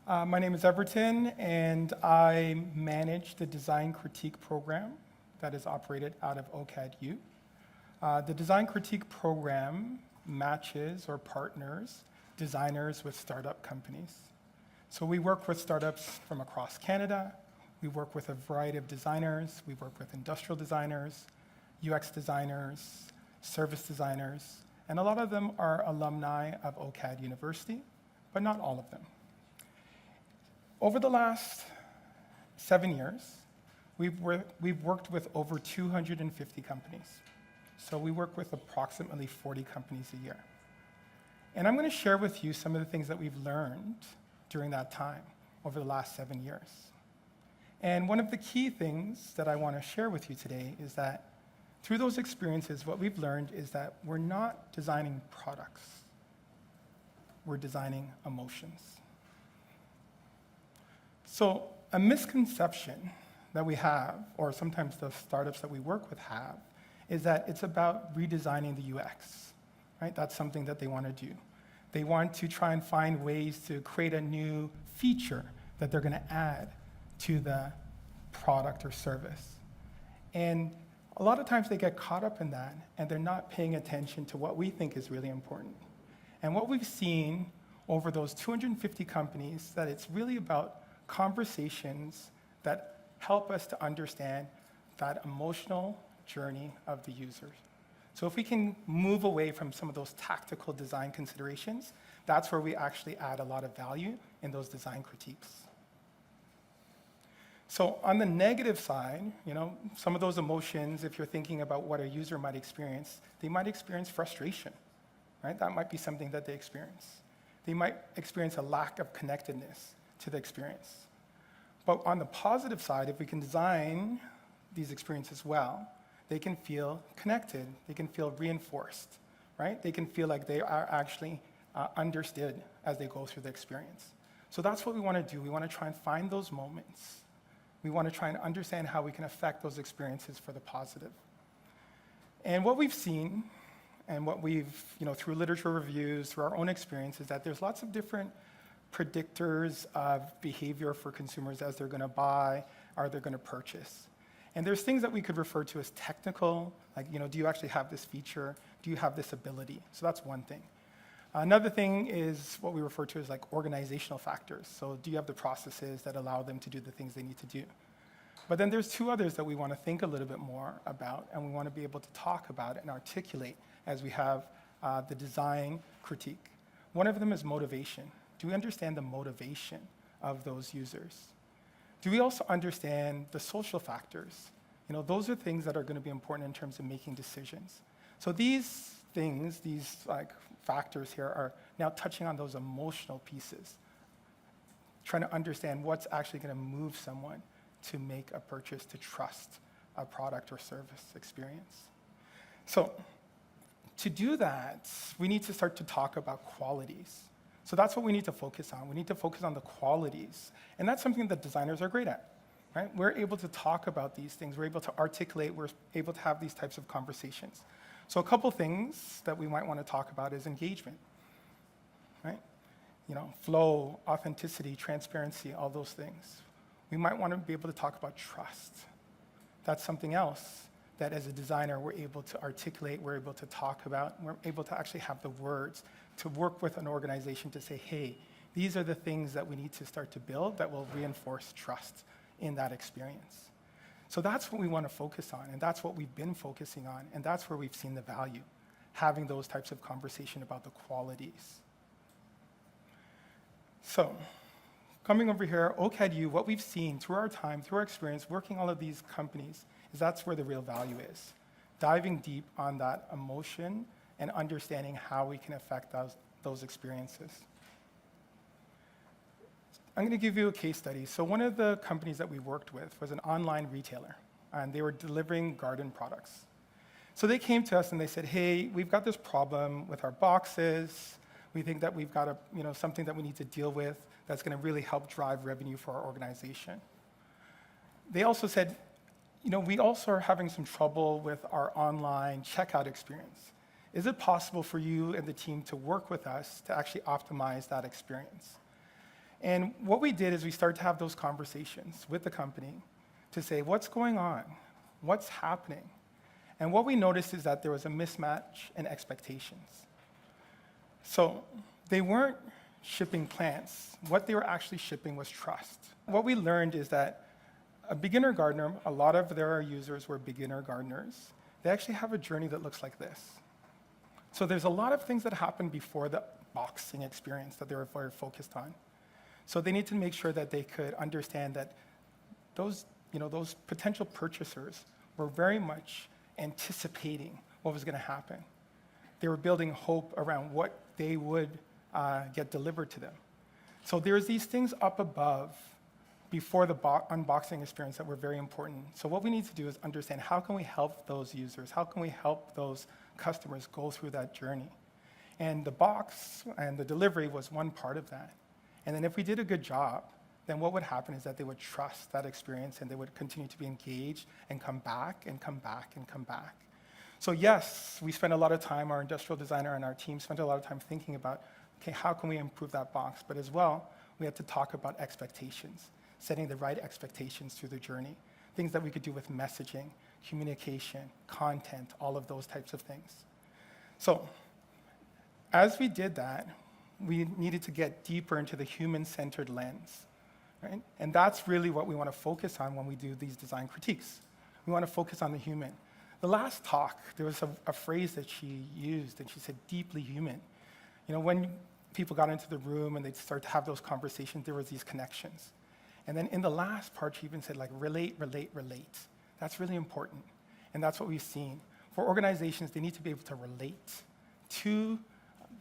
My name is Everton, and I manage the Design Critique program that is operated out of OCAD-U. The Design Critique program matches or partners designers with startup companies. So we work with startups from across Canada. We work with a variety of designers. We work with industrial designers, UX designers, service designers, and a lot of them are alumni of OCAD University, but not all of them. Over the last 7 years, we've worked with over 250 companies. So we work with approximately 40 companies a year. And I'm going to share with you some of the things that we've learned during that time over the last 7 years. And one of the key things that I want to share with you today is that through those experiences, what we've learned is that we're not designing products. We're designing emotions. So a misconception that we have, or sometimes the startups that we work with have, is that it's about redesigning the UX, right? That's something that they want to do. They want to try and find ways to create a new feature that they're going to add to the product or service. And a lot of times they get caught up in that, and they're not paying attention to what we think is really important. And what we've seen over those 250 companies, that it's really about conversations that help us to understand that emotional journey of the users. So if we can move away from some of those tactical design considerations, that's where we actually add a lot of value in those design critiques. So on the negative side, some of those emotions, if you're thinking about what a user might experience, they might experience frustration, right? That might be something that they experience. They might experience a lack of connectedness to the experience. But on the positive side, if we can design these experiences well, they can feel connected, they can feel reinforced, right? They can feel like they are actually understood as they go through the experience. So that's what we want to do. We want to try and find those moments. We want to try and understand how we can affect those experiences for the positive. And what we've seen, and what we've, through literature reviews, through our own experience, is that there's lots of different predictors of behavior for consumers as they're going to buy or they're going to purchase. And there's things that we could refer to as technical, like, do you actually have this feature? Do you have this ability? So that's one thing. Another thing is what we refer to as like organizational factors. So do you have the processes that allow them to do the things they need to do? But then there's two others that we want to think a little bit more about, and we want to be able to talk about it and articulate as we have the design critique. One of them is motivation. Do we understand the motivation of those users? Do we also understand the social factors? Those are things that are going to be important in terms of making decisions. So these things, these factors here are now touching on those emotional pieces, trying to understand what's actually going to move someone to make a purchase, to trust a product or service experience. So to do that, we need to start to talk about qualities. So that's what we need to focus on. We need to focus on the qualities. And that's something that designers are great at, right? We're able to talk about these things. We're able to articulate. We're able to have these types of conversations. So a couple things that we might want to talk about is engagement, right? Flow, authenticity, transparency, all those things. We might want to be able to talk about trust. That's something else that as a designer we're able to articulate, we're able to talk about, we're able to actually have the words to work with an organization to say, hey, these are the things that we need to start to build that will reinforce trust in that experience. So that's what we want to focus on, and that's what we've been focusing on, and that's where we've seen the value, having those types of conversation about the qualities. So coming over here, OCAD-U, what we've seen through our time, through our experience, working all of these companies, is that's where the real value is. Diving deep on that emotion and understanding how we can affect those experiences. I'm going to give you a case study. So one of the companies that we worked with was an online retailer, and they were delivering garden products. So they came to us and they said, hey, we've got this problem with our boxes. We think that we've got something that we need to deal with that's going to really help drive revenue for our organization. They also said, we also are having some trouble with our online checkout experience. Is it possible for you and the team to work with us to actually optimize that experience? And what we did is we started to have those conversations with the company to say, what's going on? What's happening? And what we noticed is that there was a mismatch in expectations. So they weren't shipping plants. What they were actually shipping was trust. What we learned is that a beginner gardener, a lot of their users were beginner gardeners. They actually have a journey that looks like this. So there's a lot of things that happen before the boxing experience that they were very focused on. So they need to make sure that they could understand that those potential purchasers were very much anticipating what was going to happen. They were building hope around what they would get delivered to them. So there's these things up above before the unboxing experience that were very important. So what we need to do is understand how can we help those users? How can we help those customers go through that journey? And the box and the delivery was one part of that. And then if we did a good job, then what would happen is that they would trust that experience and they would continue to be engaged and come back and come back and come back. So yes, we spent a lot of time, our industrial designer and our team spent a lot of time thinking about, okay, how can we improve that box? But as well, we had to talk about expectations, setting the right expectations through the journey, things that we could do with messaging, communication, content, all of those types of things. So as we did that, we needed to get deeper into the human-centered lens, right? And that's really what we want to focus on when we do these design critiques. We want to focus on the human. The last talk, there was a phrase that she used, and she said, deeply human. When people got into the room and they'd start to have those conversations, there was these connections. And then in the last part, she even said, relate, relate, relate. That's really important. And that's what we've seen. For organizations, they need to be able to relate to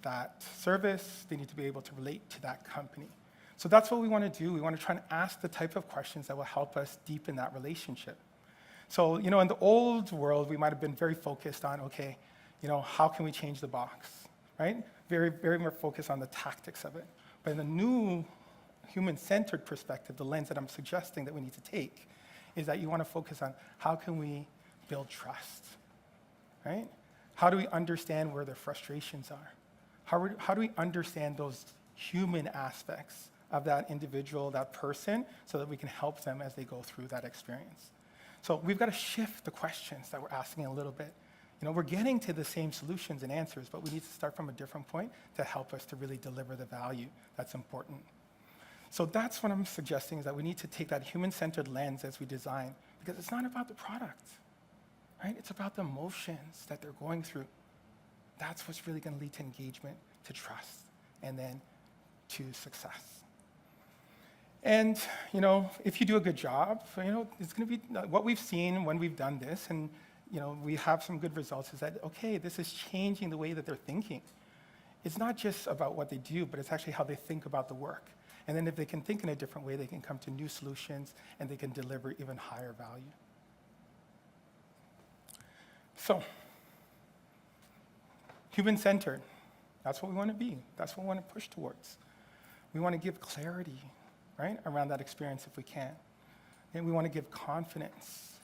that service. They need to be able to relate to that company. So that's what we want to do. We want to try and ask the type of questions that will help us deepen that relationship. So, in the old world, we might have been very focused on, okay, how can we change the box, right? Very, very much focused on the tactics of it. But in the new human-centered perspective, the lens that I'm suggesting that we need to take is that you want to focus on how can we build trust, right? How do we understand where their frustrations are? How do we understand those human aspects of that individual, that person, so that we can help them as they go through that experience? So we've got to shift the questions that we're asking a little bit. We're getting to the same solutions and answers, but we need to start from a different point to help us to really deliver the value that's important. So that's what I'm suggesting, is that we need to take that human-centered lens as we design, because it's not about the product, right? It's about the emotions that they're going through. That's what's really going to lead to engagement, to trust, and then to success. And, if you do a good job, it's going to be what we've seen when we've done this, and, we have some good results, is that, okay, this is changing the way that they're thinking. It's not just about what they do, but it's actually how they think about the work. And then if they can think in a different way, they can come to new solutions, and they can deliver even higher value. So, human-centered, that's what we want to be. That's what we want to push towards. We want to give clarity, right, around that experience if we can. And we want to give confidence.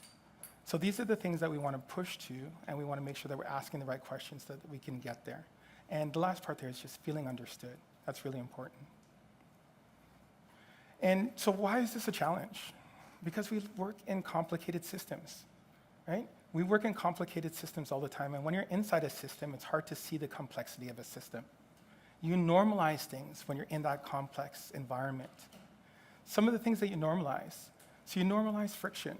So these are the things that we want to push to, and we want to make sure that we're asking the right questions so that we can get there. And the last part there is just feeling understood. That's really important. And so why is this a challenge? Because we work in complicated systems, right? We work in complicated systems all the time, and when you're inside a system, it's hard to see the complexity of a system. You normalize things when you're in that complex environment. Some of the things that you normalize. So you normalize friction.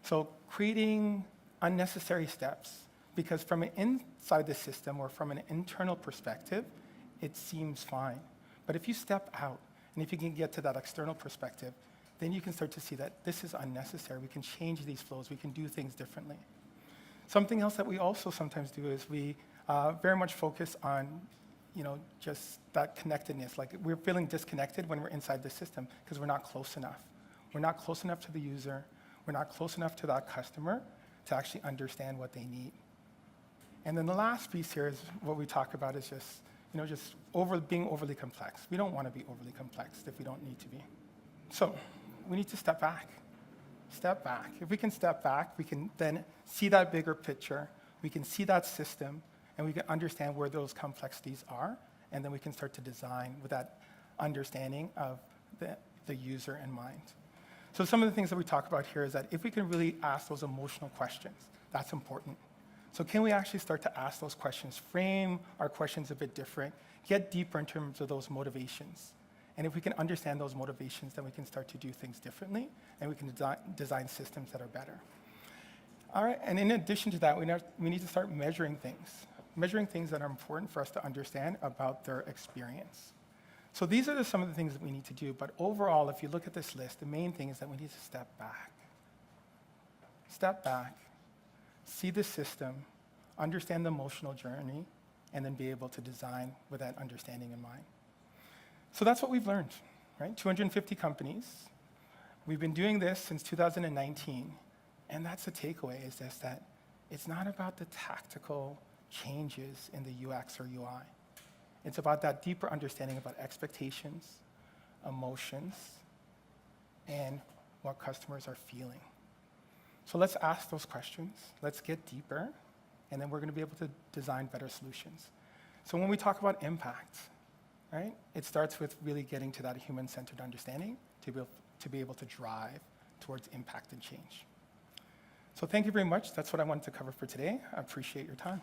So creating unnecessary steps, because from inside the system or from an internal perspective, it seems fine. But if you step out, and if you can get to that external perspective, then you can start to see that this is unnecessary. We can change these flows. We can do things differently. Something else that we also sometimes do is we very much focus on just that connectedness. Like, we're feeling disconnected when we're inside the system because we're not close enough. We're not close enough to the user. We're not close enough to that customer to actually understand what they need. And then the last piece here is what we talk about is just being overly complex. We don't want to be overly complex if we don't need to be. So we need to step back. Step back. If we can step back, we can then see that bigger picture. We can see that system, and we can understand where those complexities are, and then we can start to design with that understanding of the user in mind. So some of the things that we talk about here is that if we can really ask those emotional questions, that's important. So can we actually start to ask those questions, frame our questions a bit different, get deeper in terms of those motivations? And if we can understand those motivations, then we can start to do things differently, and we can design systems that are better. All right, and in addition to that, we need to start measuring things that are important for us to understand about their experience. So these are some of the things that we need to do, but overall, if you look at this list, the main thing is that we need to step back. Step back, see the system, understand the emotional journey, and then be able to design with that understanding in mind. So that's what we've learned, right? 250 companies. We've been doing this since 2019, and that's the takeaway, is just that it's not about the tactical changes in the UX or UI. It's about that deeper understanding about expectations, emotions, and what customers are feeling. So let's ask those questions, let's get deeper, and then we're going to be able to design better solutions. So when we talk about impact, right, it starts with really getting to that human-centered understanding to be able to drive towards impact and change. So thank you very much. That's what I wanted to cover for today. I appreciate your time.